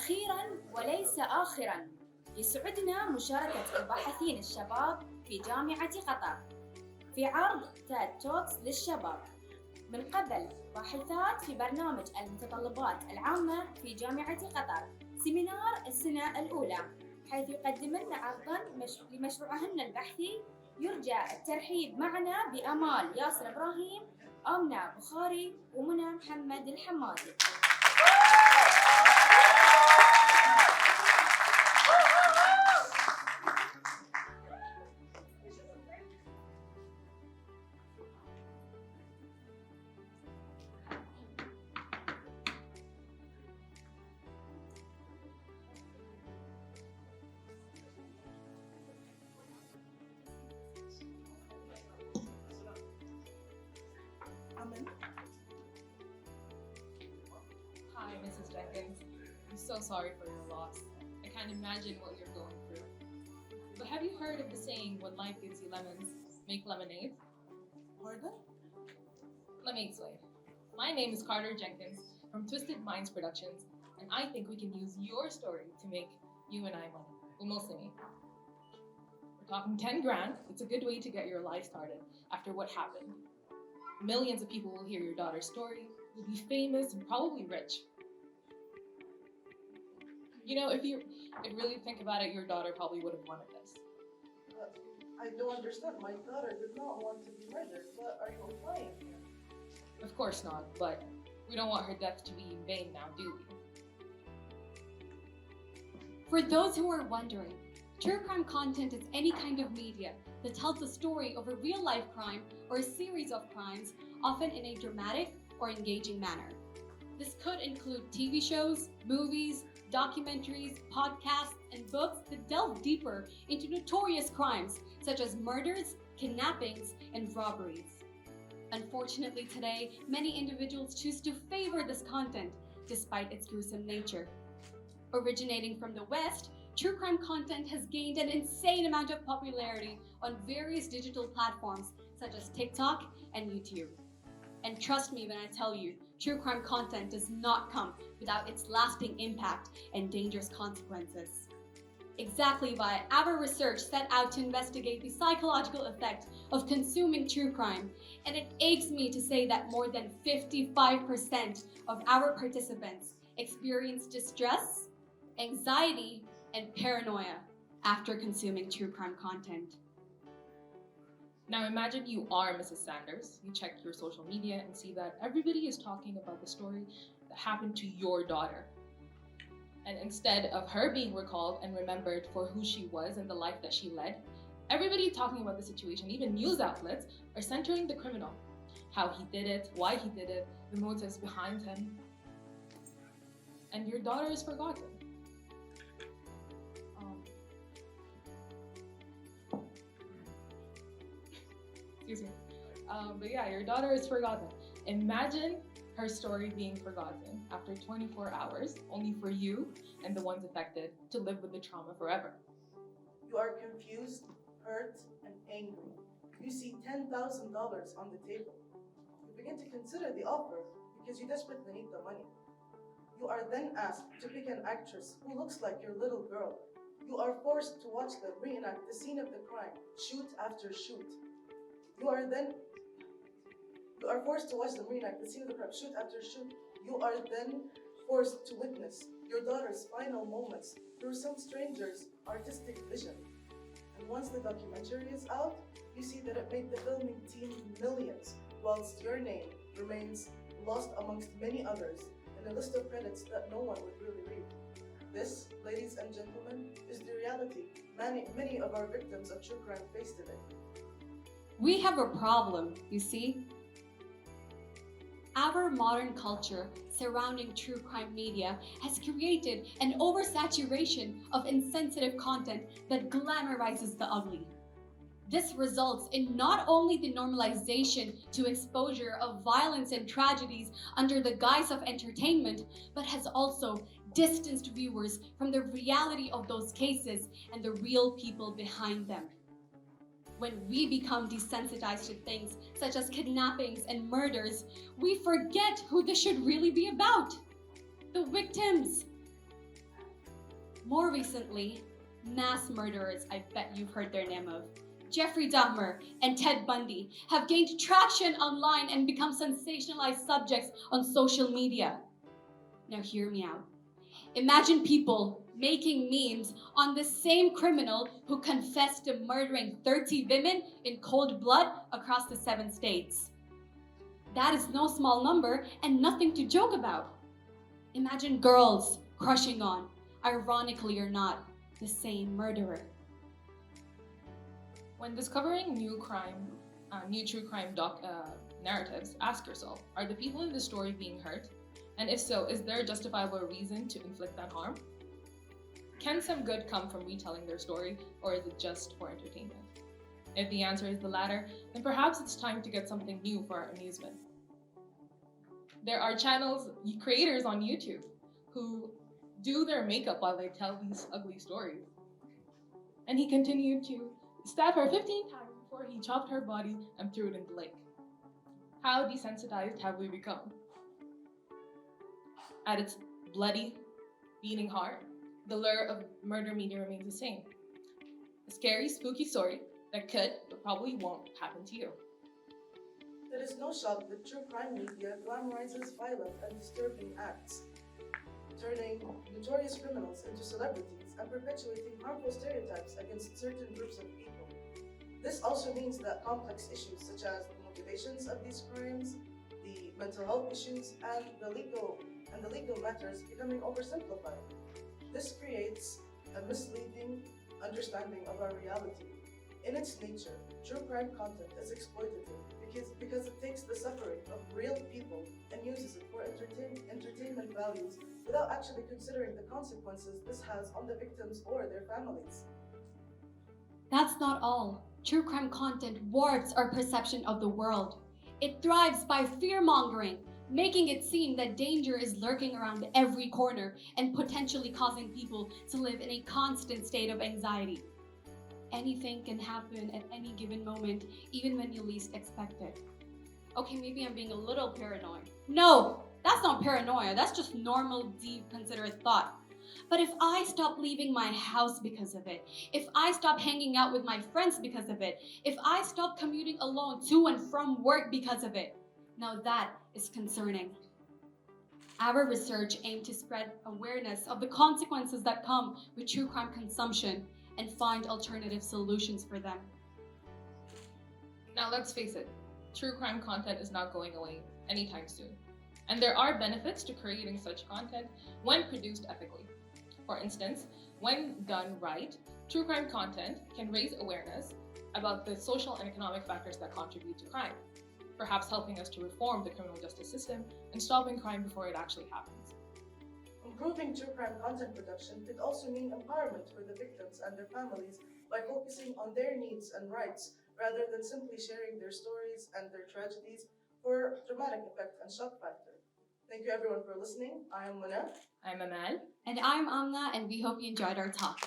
أخيراً وليس آخراً، يسعدنا مشاركة الباحثين الشباب في جامعة قطر في عرض تاد توكس للشباب من قبل باحثات في برنامج المتطلبات العامة في جامعة قطر سيمينار السنة الأولى، حيث يقدمن عرضاً لمشروعهن البحثي. يرجى الترحيب معنا بأمال ياسر إبراهيم، أمنا بخاري، ومنى محمد الحمادي. Hi, Mrs. Jenkins. I'm so sorry for your loss. I can't imagine what you're going through. But have you heard of the saying, when life gives you lemons, make lemonade? Pardon? Let me explain. My name is Carter Jenkins from Twisted Minds Productions, and I think we can use your story to make you and I money. Well, mostly me. We're talking 10 grand. It's a good way to get your life started after what happened. Millions of people will hear your daughter's story. You'll be famous and probably rich. You know, if you really think about it, your daughter probably would have wanted this. I don't understand. My daughter did not want to be murdered. What are you implying here? Of course not, but we don't want her death to be in vain now, do we? For those who are wondering, true crime content is any kind of media that tells the story of a real-life crime or a series of crimes, often in a dramatic or engaging manner. This could include TV shows, movies, documentaries, podcasts, and books that delve deeper into notorious crimes such as murders, kidnappings, and robberies. Unfortunately today, many individuals choose to favor this content despite its gruesome nature. Originating from the West, true crime content has gained an insane amount of popularity on various digital platforms such as TikTok and YouTube. And trust me when I tell you, true crime content does not come without its lasting impact and dangerous consequences. Exactly why our research set out to investigate the psychological effect of consuming true crime, and it aches me to say that more than 55% of our participants experience distress, anxiety, and paranoia after consuming true crime content. Now imagine you are Mrs. Sanders. You check your social media and see that everybody is talking about the story that happened to your daughter. And instead of her being recalled and remembered for who she was and the life that she led, everybody talking about the situation, even news outlets, are centering the criminal. How he did it, why he did it, the motives behind him. And your daughter is forgotten. Excuse me. But yeah, your daughter is forgotten. Imagine her story being forgotten after 24 hours, only for you and the ones affected to live with the trauma forever. You are confused, hurt, and angry. You see $10,000 on the table. You begin to consider the offer because you desperately need the money. You are then asked to pick an actress who looks like your little girl. You are forced to watch them reenact the scene of the crime, shoot after shoot. You are forced to watch them reenact the scene of the crime, shoot after shoot. You are then forced to witness your daughter's final moments through some stranger's artistic vision. And once the documentary is out, you see that it made the filming team millions, whilst your name remains lost amongst many others in a list of credits that no one would really read. This, ladies and gentlemen, is the reality many of our victims of true crime face today. We have a problem, you see. Our modern culture surrounding true crime media has created an oversaturation of insensitive content that glamorizes the ugly. This results in not only the normalization to exposure of violence and tragedies under the guise of entertainment, but has also distanced viewers from the reality of those cases and the real people behind them. When we become desensitized to things such as kidnappings and murders, we forget who this should really be about: the victims. More recently, mass murderers I bet you've heard their name of, Jeffrey Dahmer and Ted Bundy, have gained traction online and become sensationalized subjects on social media. Now hear me out. Imagine people making memes on the same criminal who confessed to murdering 30 women in cold blood across the 7 states. That is no small number and nothing to joke about. Imagine girls crushing on, ironically or not, the same murderer. When discovering new true crime narratives, ask yourself, are the people in the story being hurt? And if so, is there a justifiable reason to inflict that harm? Can some good come from retelling their story, or is it just for entertainment? If the answer is the latter, then perhaps it's time to get something new for our amusement. There are creators on YouTube, who do their makeup while they tell these ugly stories. And he continued to stab her 15 times before he chopped her body and threw it in the lake. How desensitized have we become? At its bloody, beating heart, the lure of murder media remains the same. A scary, spooky story that could, but probably won't, happen to you. There is no shock that true crime media glamorizes violent and disturbing acts, turning notorious criminals into celebrities and perpetuating harmful stereotypes against certain groups of people. This also means that complex issues such as the motivations of these crimes, the mental health issues, and the legal matters becoming oversimplified. This creates a misleading understanding of our reality. In its nature, true crime content is exploitative because it takes the suffering of real people and uses it for entertainment values without actually considering the consequences this has on the victims or their families. That's not all. True crime content warps our perception of the world. It thrives by fear-mongering, making it seem that danger is lurking around every corner and potentially causing people to live in a constant state of anxiety. Anything can happen at any given moment, even when you least expect it. Okay, maybe I'm being a little paranoid. No, that's not paranoia. That's just normal, deep, considerate thought. But if I stop leaving my house because of it, if I stop hanging out with my friends because of it, if I stop commuting alone to and from work because of it, now that is concerning. Our research aimed to spread awareness of the consequences that come with true crime consumption and find alternative solutions for them. Now let's face it, true crime content is not going away anytime soon. And there are benefits to creating such content when produced ethically. For instance, when done right, true crime content can raise awareness about the social and economic factors that contribute to crime, perhaps helping us to reform the criminal justice system and stopping crime before it actually happens. Improving true crime content production could also mean empowerment for the victims and their families by focusing on their needs and rights rather than simply sharing their stories and their tragedies for dramatic effect and shock factor. Thank you everyone for listening. I am Mona. I'm Amal. And I'm Amna, and we hope you enjoyed our talk.